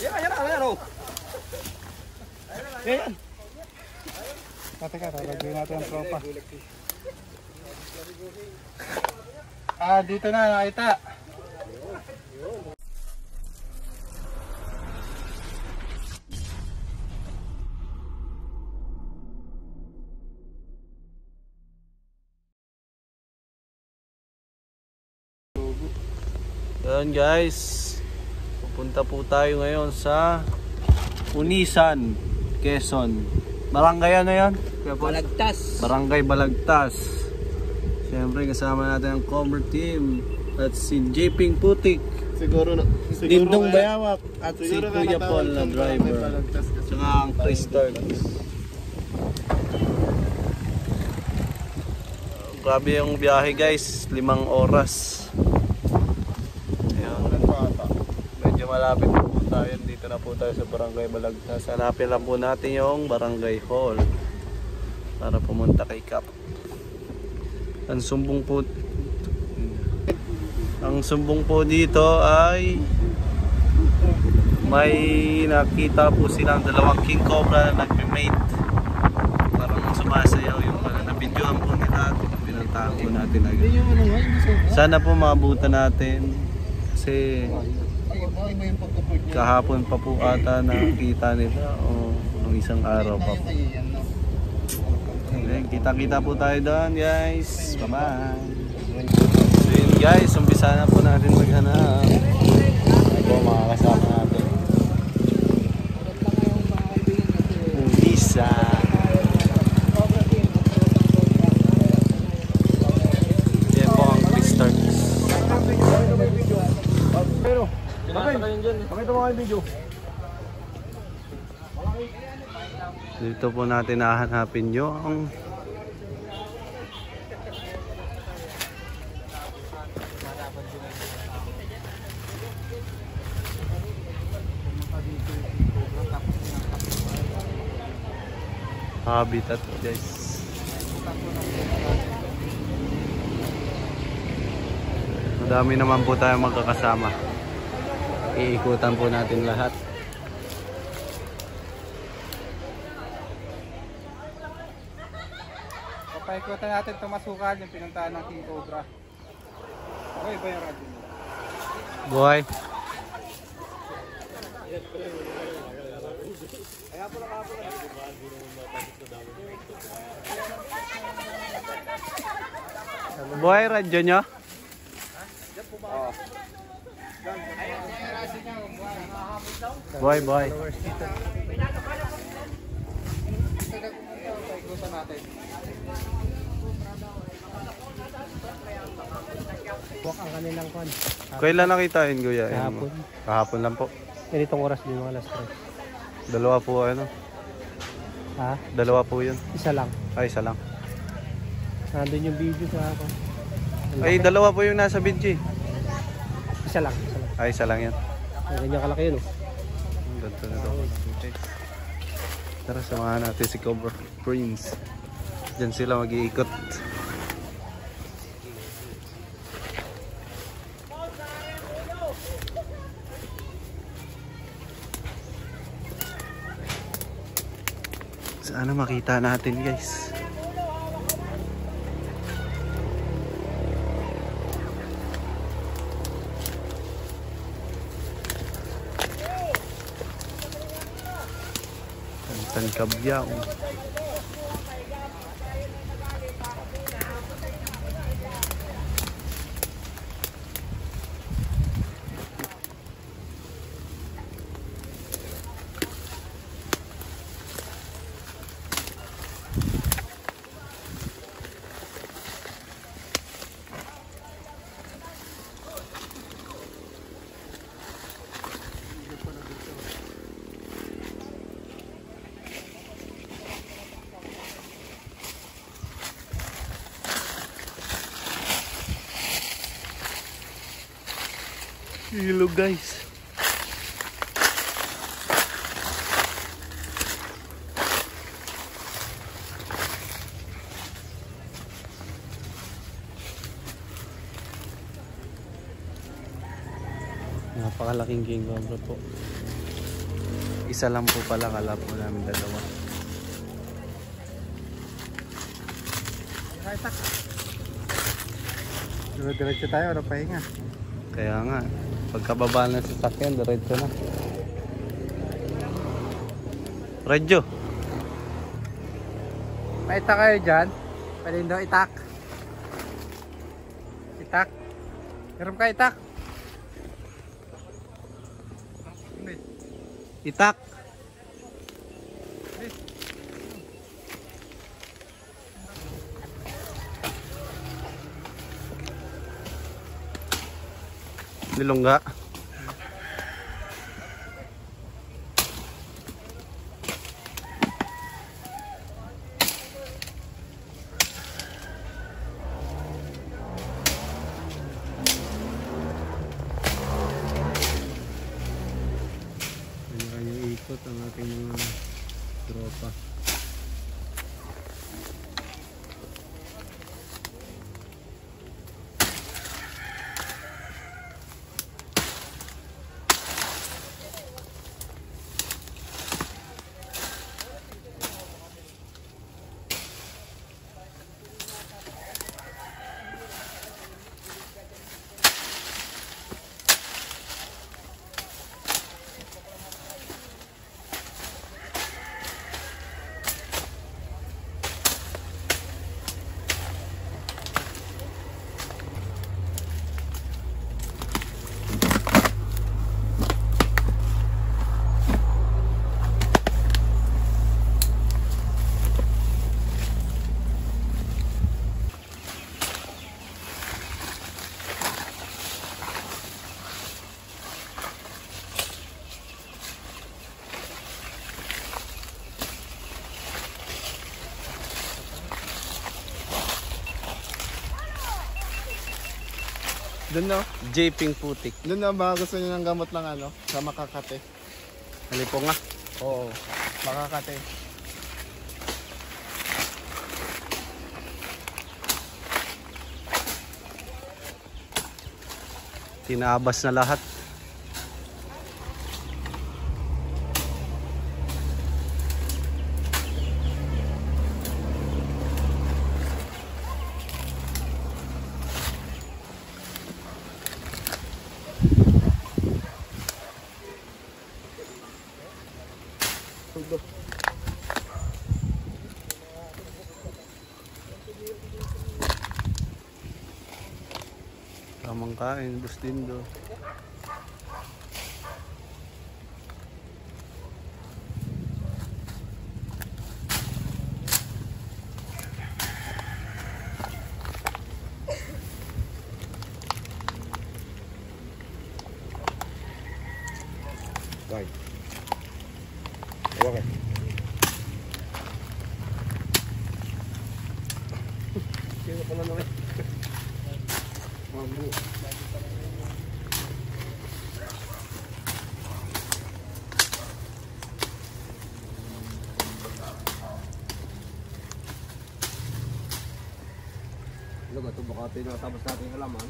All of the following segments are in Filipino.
Ayan o. Ayan. Teka, talagyan natin ang tropa. Dito na, nakita. Yan guys, pupunta po tayo ngayon sa Unisan, Quezon. Barangay ano yan? Balagtas. Barangay Balagtas. Siyempre kasama natin ang Comer team at si J-Ping Putik, Siguro Dindong Bayawak at si siguro Kuya Paul na driver. Tsaka ang Chris Turks. Grabe yung biyahe guys, 5 oras. Medyo malapit na po tayo. Dito na po tayo sa Barangay Balagtas. Hanapin lang po natin yung Barangay Hall para pumunta kay Cap. Ang sumbong po dito ay may nakita po silang 2 king cobra na nagme-mate. Parang sumasayaw yung nabidyohan po nila. Pinuntahan po natin agad. Sana po maabutan natin kasi kahapon pa po ata nakita nila o nung isang araw pa po. Kita-kita po tayo doon guys. Bye-bye. So yun guys, umpisa na po natin maghanap. Ito mga kasama natin. Umpisa. Yan po ang Chris Turks. Pakita mo kayo video. Dito po natin hahanapin yung habitat guys. Madami naman po tayo magkakasama. Iikutan po natin lahat. Papaikutan natin tumasukan yung pinuntahan ng King Cobra. Okay ba yung radyo nila? Boy. Boy, radyo nyo? Boy. Paikutan natin. Walk ang kanilang kon. Kailan nakitain kuya? Kahapon. Kahapon lang po. Ganitong oras din mga alas 3. 2 po ano? Ha? 2 po yun. Isa lang. Ay, 1 lang. Nandun yung video sa ako. Ay, 2 po yung nasa video. Isa lang. Ay, 1 lang yan. Ganyan kalaki yun. Ganito na daw. Okay. Tara, samahan natin si Cobra Prince. Diyan sila mag-iikot. Sana makita natin guys. Kabyao. Ilog guys. Napakalaking king cobra po. Isa lang po pala, kala po namin dalawa. Kaitak. Diretso tayo, wala pahinga. Kaya nga, pagkababa ng sasakyan, diretso na. Radyo. May itak kayo dyan? Pwede daw itak. Itak. Meron ka itak? Itak. Nilungga. Kanya-kanyang ikot ang ating mga tropa. Doon no? Japing putik. Doon na ba gusto niyo ng gamot ng ano? Sa Makakate. Halipo nga. Oo. Makakate. Tinaabas na lahat. Tamang kain, Bustindo. Bye. Okay. Kaya pala naman. Mambu. Ano ba ito? Baka tinatapos natin yung halaman.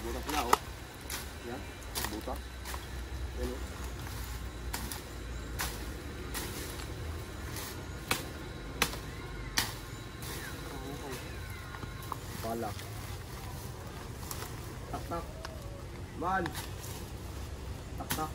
Butas na oh. Yan. Butas. Yan oh. Pala. Tak tak. Man. Tak tak.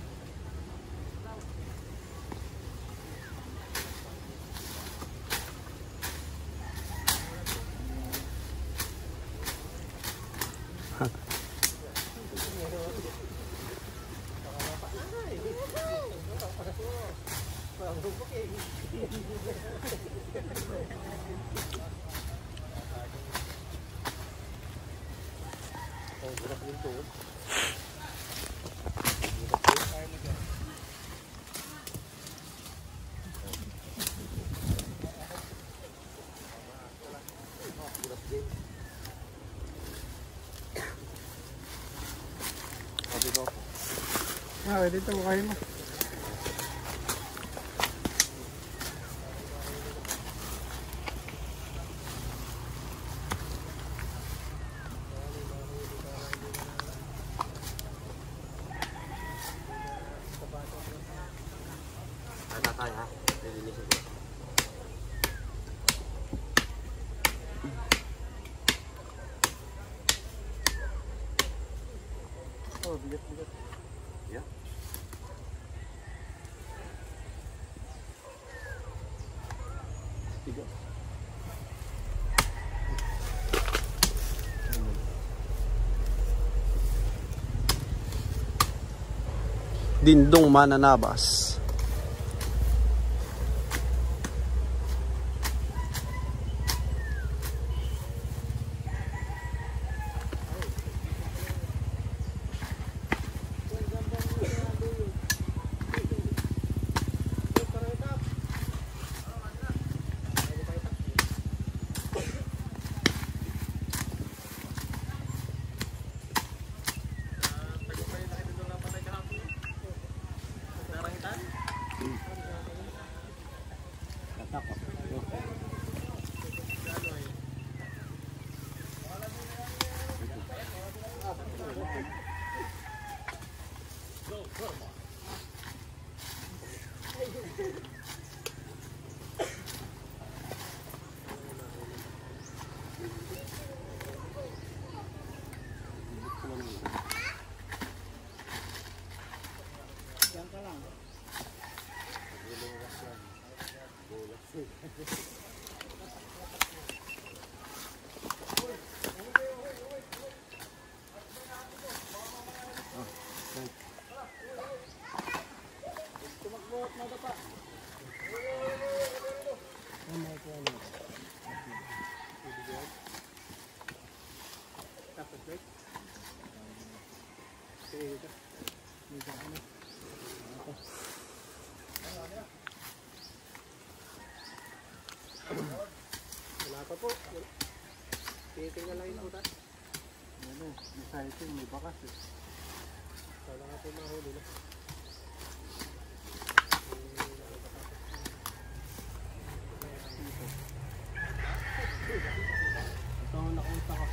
Ah, dito kayo mo. Ano tayo ha? Lilinisin ko. Oh, bigat. Yeah. Tiga. Dindong Mananabas. Wala pa po. Titingnan lang yung utat. Ano, may sighting, may bakas eh. Kala nga po mahuli na. Ito ang nakita ko.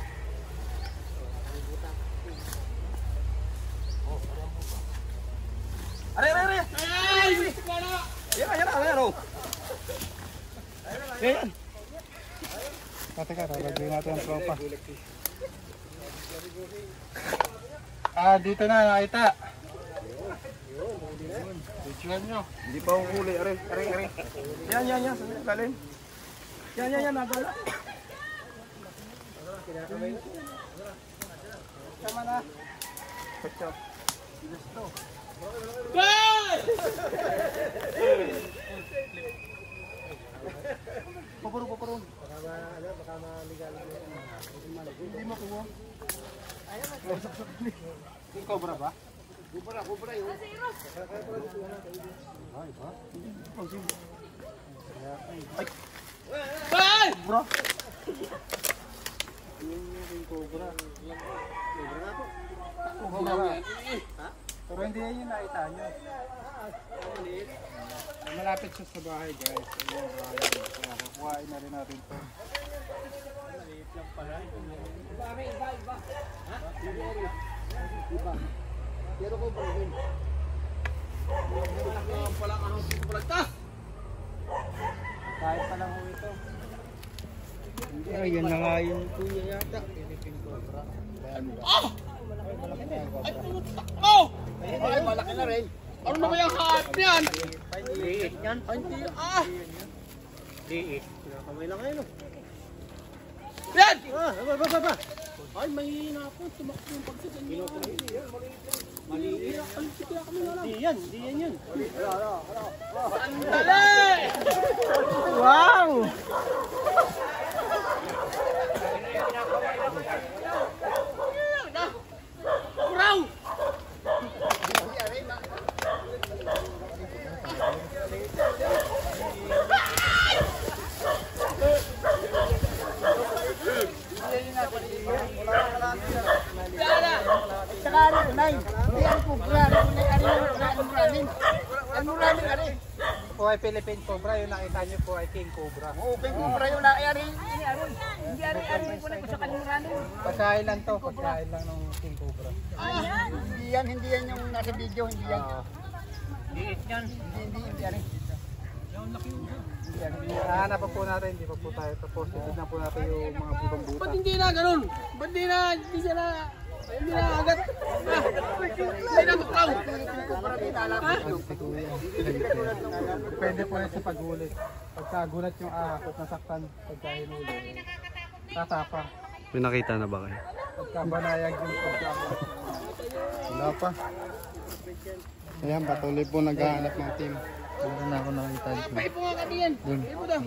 Are! Ay! Ayan oh! Ayan! Teka, lalagyan natin ang tropa. Ah, dito na nakita. Picturean nyo. Hindi pa huli, are. Yan, lalim. Yan, nagala. Tama na. Pagkap. Papuro. Baka maligal. Hindi mo kuha. Yung cobra ba? Cobra yun. Ay, ba? Ay! Bro! Yung cobra. Cobra na po. Cobra. Pero hindi yan yung nakita nyo. Malapit siya sa bahay, guys. Ayun, bahay. Kukuhain na rin natin ito. Maliit lang pala. Iba. Ha? Iba. Pero ko pa rin. Pala ka ng pagtas! Kahit pa lang ho ito. Ay, yan na nga yung kuya yata. Philippine Cobra. Ano ba? Ah! Oh! Ay, malaki na rin. Ano na ba yung haap yan? Liit yan. Ay, hindi. Ah! Liit. Pinakamay lang ngayon. Yan! Ba. Ay, may hina po. Tumakbo yung pagsigan niya. Maliit. Ay, kaya kami na lang. Hindi yan. Sandali! Wow! Kuraw! Saka ano, Nay? Hindi ang Cobra. Ano ay Philippine Cobra, yung nakita nyo po ay King Cobra. Oo, King Cobra yung naayari. Hindi ari-ari ko na ko sa kanurano. Pagkain lang to, pagkain lang ng King Cobra. Hindi yan yung nasa video, hindi yan. Liit yan. Hindi yan. Hanap pa po natin, hindi pa po tayo tapos. Titignan po natin yung mga ibang buta. Ba't hindi na ganun? Ba't hindi siya na agad? Hindi na tukaw. Depende po rin sa paghulit. Pagka gulat yung ahas at nasaktan pagka hinuli, tatapa. May nakita na ba kayo? Pagka banayag yung pagkakulat. Wala pa. Ayan, patuloy po naghahanap ng team. Wala na ako nakita. Paipo nga kami yan. Paipo daw.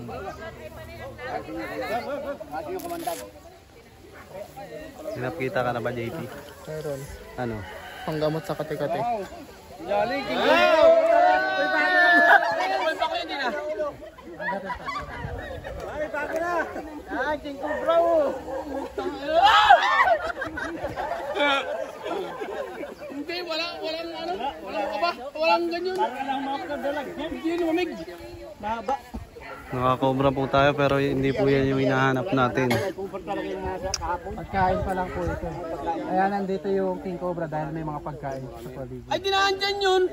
Pinapakita ka na ba, JP? Meron. Ano? Panggamot sa kati-kati. Yaling King Cobra. Hindi, walang ano, walang kaba, walang ganyan. Hindi yun lumamig. Mahaba. Nakakobra po tayo pero hindi po yan yung hinahanap natin. Pagkain pa lang po ito. Kaya nandito yung King Cobra dahil may mga pagkain sa paligid. Ay, dinaan dyan yun.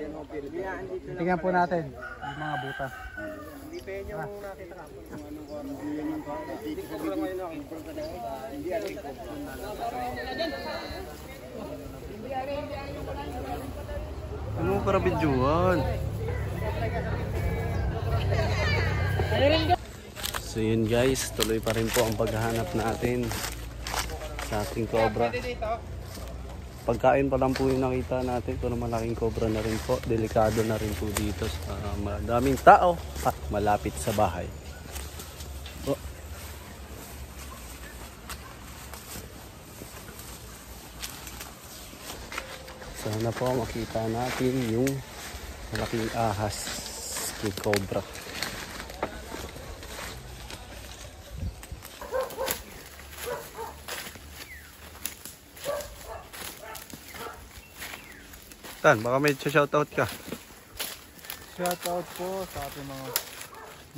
Tingnan po natin yung mga butas. Ano mo para bidyuhan? So yun guys, tuloy pa rin po ang paghahanap natin sa ating cobra. Pagkain pa lang po yung nakita natin, pero malaking cobra na rin po. Delikado na rin po dito sa madaming tao at malapit sa bahay. Oh. Sana po makita natin yung malaking ahas ni cobra. Tan, baka may shoutout ka. Shoutout po sa ating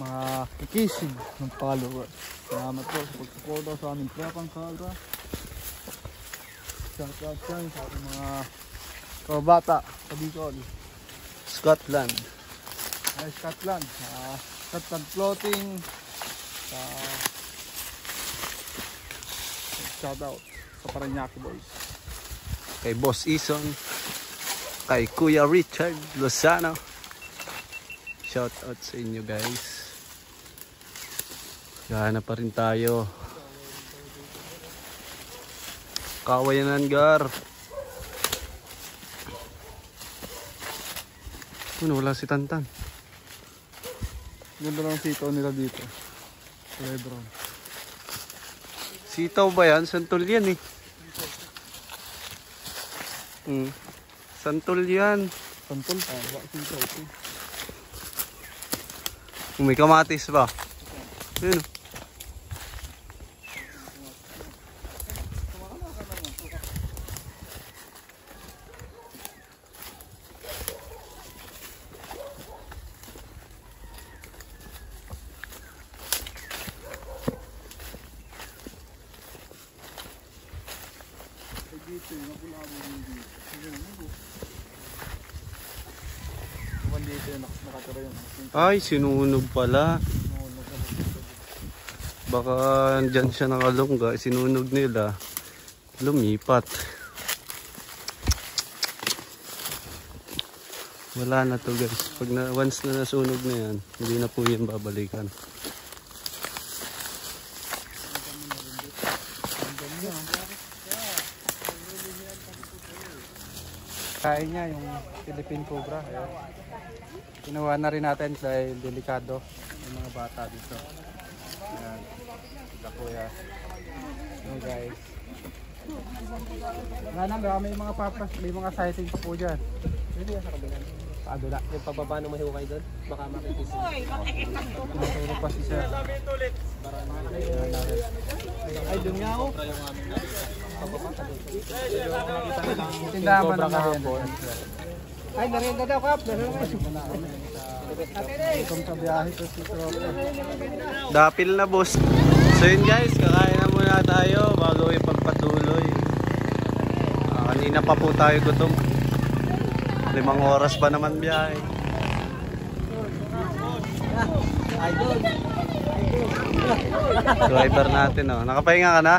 mga kikisig ng followers. Salamat po sa pagsuporta sa aming Trapang Cobra. Shoutout po sa ating mga kabata sa Bicol. Scotland. Scotland. Scotland Floating. Shoutout sa Paranaque Boys. Kay Boss Ison. Kay Kuya Richard Lozano. Shout out sa inyo guys. Gahanap pa rin tayo. Kawayanan gar. Wala si Tantan. Ganda lang sitaw nila dito. Lebron. Sitaw ba yan? Santol yan eh. Santol yan. Santol pa. Sitaw ito. May kamatis ba? Yun. Ay, sinunog pala. Baka dyan siya nakalungga. Sinunog nila. Lumipat. Wala na to guys. Pag once na nasunog na yan, hindi na po yan babalikan. Kain niya yung Philippine Cobra. Ayan. Kinuha na rin natin dahil delikado yung mga bata dito. Ayan. Sila kuya. Ayan guys. Wala na, may mga papas, may mga sightings po dyan. Hindi yan sa kabilang. Paadula. Yung pagbaba nung mahihukay doon, baka makikisi. Tinuturo pa si sir. Ay, doon nga ako. Tindahan pa naman yan. Ay, nariyan na daw, Kap. Itong sa biyahe ko si Tropa. Dapil na boss. So yun guys, kakain na muna tayo bago ipagpatuloy. Kanina pa po tayo gutom. 5 oras pa naman biyahe. Driver natin oh. Nakapahinga ka na?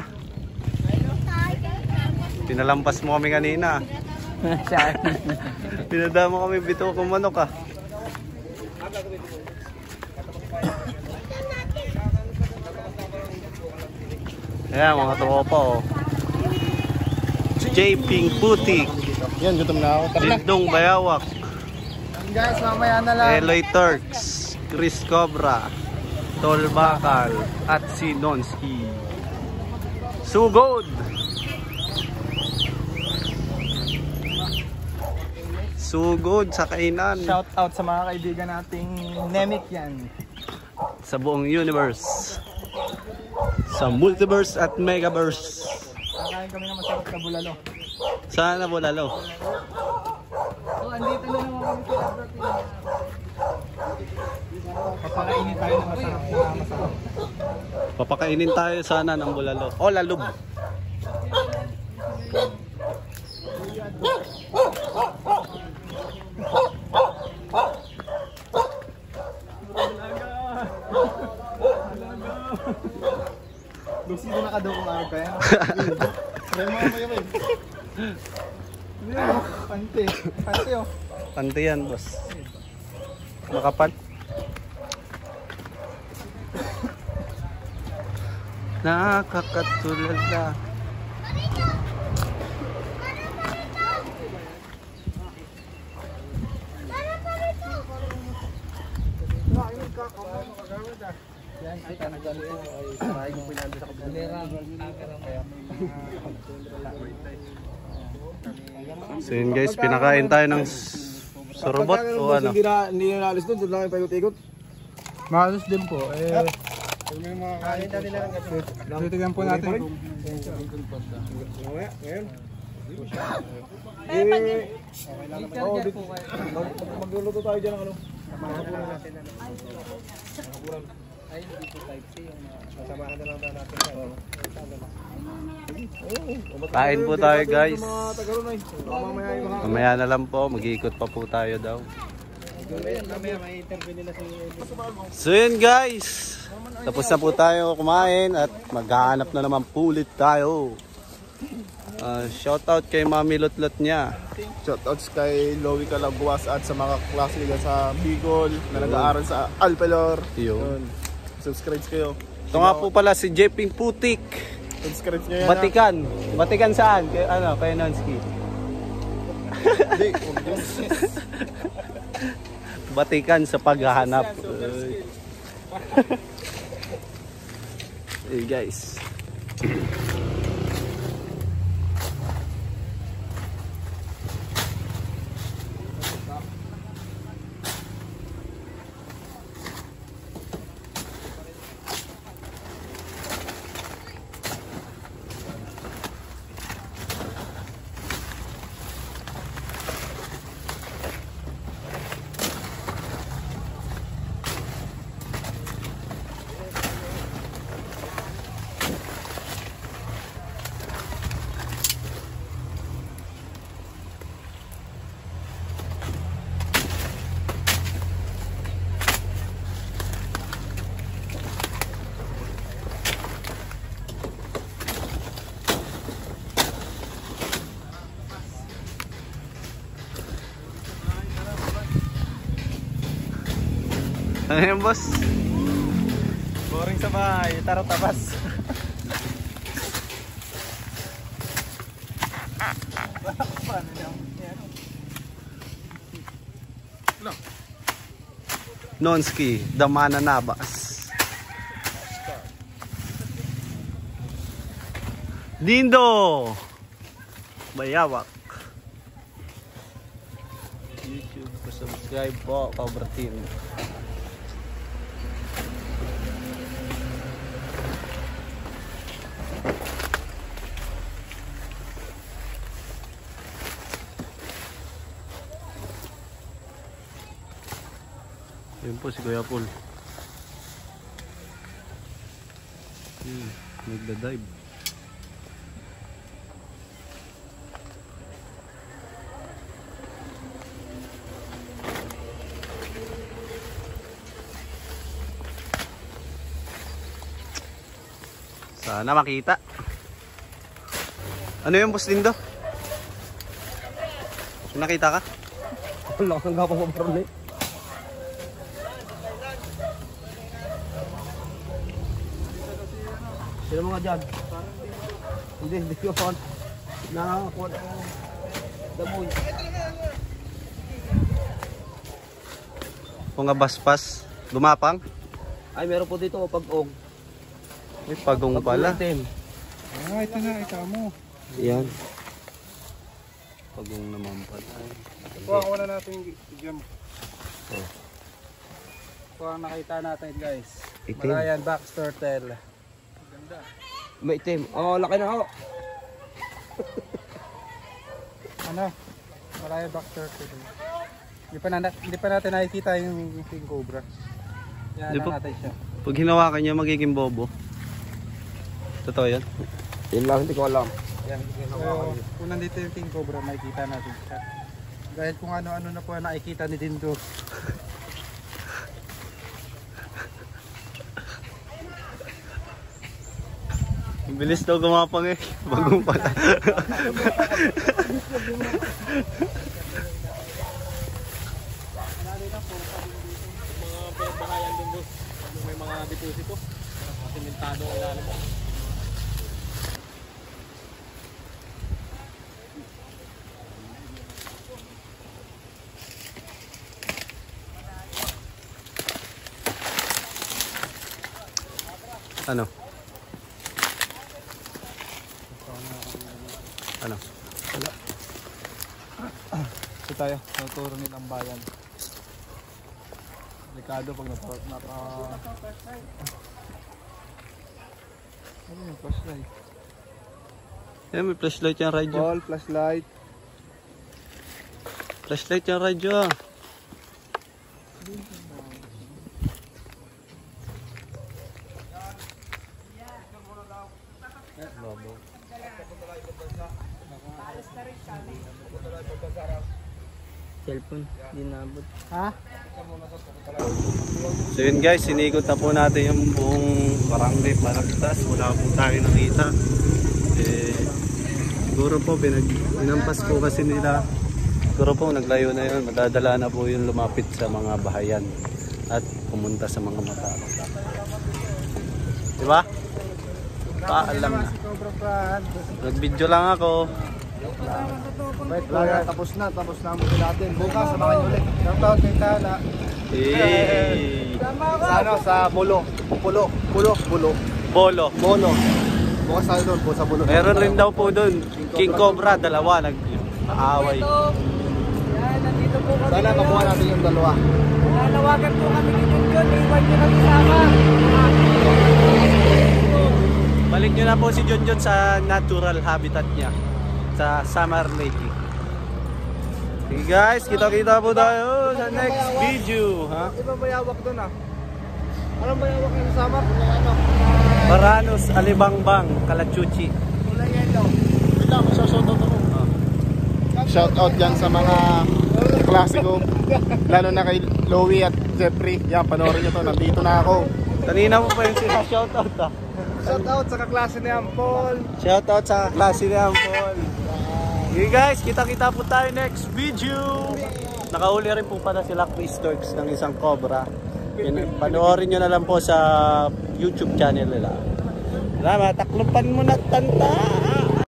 Pinalampas mo kami kanina. Pinadama kami bito kung manok ah. Ayan mga tropa oh. J. Pink Putik. Yan, gutom na ako. Lindong Bayawak. Guys, mamaya na lang. Eloy Turks. Chris Cobra. Tol Bakal. At si Nonski. Sugod. Sugod sa kainan. Shout out sa mga kaibigan nating Nemic yan. Sa buong universe. Sa multiverse at megaverse. Kakain kami ng masarap na bulalo. Sana bulalo. So, andito na naman kami sa Labrador. Papakainin tayo ng masarap na masarap. Papakainin tayo sana ng bulalo. O lalub. Sino nakadukong araw ka yan? Pante. Pante oh. Pante yan boss. Makapat. Nakakatulala. Yan, kita na ganito ay sarayang mo pinando sa kabulera. So yun guys, pinakain tayo ng sorobot o ano? Hindi na naalis doon, doon lang yung paikot-ikot. Mahalos din po. Kain natin lang kasi. Titignan po natin. Ngayon? Magluluto tayo dyan ng ano. Makapunan natin. Ay, dito type C yung masamahan na lang natin. Kain po tayo guys. Mamaya na lang po, mag-iikot pa po tayo daw. So yun guys, tapos na po tayo kumain at maghahanap na naman pulit tayo. Shoutout kay Mami Lutlot niya. Shoutouts kay Lowy Calaguas at sa mga klase nila sa Bicol na nag-aaral sa Alpelor. Yun. Subscribe kayo. Ito nga po pala si J. Pink Putik. Subscribe nyo yan. Batikan. Batikan saan? Kay, ano, kay Nonski. Batikan sa paghahanap. Hey guys. Ano yan boss? Boring sa bahay, taro tabas. Nonski, Damana Nabas. Dindo Bayawak. YouTube, subscribe po, Cobra Team. Ayun po si Kuya Paul. Nagda-dive. Sana makita. Ano yung boss Lindo? Nakita ka? Wala kang gapang maparli. Sino mga dyan? Hindi ko pa nakakuha ng damoy. Kung nga baspas, gumapang? Ay, meron po dito pag-og. May pagong pala. Ah, ito na, ito mo. Yan. Pagong naman pala. Kuha na natin yung jam. Kuha ang nakita natin guys. Itim. Malayan box turtle. Ganda. May itim. Oh, laki na ako. Ano? Malayan box turtle. Hindi pa natin nakikita yung king cobra. Yan Di na ba? natin siya. Pag hinawakan niya, magiging bobo. Totoo yan? Yun lang, hindi ko alam. Yan. So, kung nandito yung king cobra, makikita natin siya. Dahil kung ano-ano na po nakikita ni Dindo. Ang bilis daw gumapang eh. Bagong pala. Mga bahayan doon doon. May mga deposito. Simentado ang ilalim. Ano? Ano? Ito tayo, tuturo nilang bayan. Delikado pag naka... Ano yung flashlight? Yan, may flashlight yung radyo. Ball, flashlight. Flashlight yung radyo ah. Cellphone, hindi nabot. Ha? So yun guys, sinikot na po natin yung buong barangay Balagtas. Wala po tayo nakita. Siguro po pinampas po kasi nila. Siguro po naglayo na yun. Madadala na po yung lumapit sa mga bahayan at pumunta sa mga matalas. Diba? Paalam na. Nag-video lang ako. Wait, tapos na ang movie natin. Bukas, samahan nyo ulit. Shoutout kay Tala. Hey! Sa ano, sa Bolo. Bolo. Bolo. Bukas tayo doon, sa Bolo. Meron rin daw po doon. King Cobra, dalawa. Nag-aaway. Yan, nandito po kami. Sana makuha natin yung dalawa. Nanawagan po kami ni Junjun. Iwan nyo lang isama. Balik nyo na po si Junjun sa natural habitat niya. Sa Summer Lake. Sige guys, kita-kita po tayo sa next video. Ha? Iba bayawak doon ah. Anong bayawak yung summer? Ano? Baranos, Alibangbang, Kalachuchi. Kulay yellow. Shoutout dyan sa mga klasiko. Lalo na kay Louie at Jeffrey. Yan, panoorin nyo to. Nandito na ako. Kanina mo pa yung sila shoutout ah. Shoutout sa kaklase ni Ampol. Shoutout sa klase ni Ampol. Okay guys, kita-kita po tayo next video. Nakahuli rin po pala sila Chris Turks ng isang cobra. Panoorin nyo na lang po sa YouTube channel nila. Salamat, taklupan mo na tanta.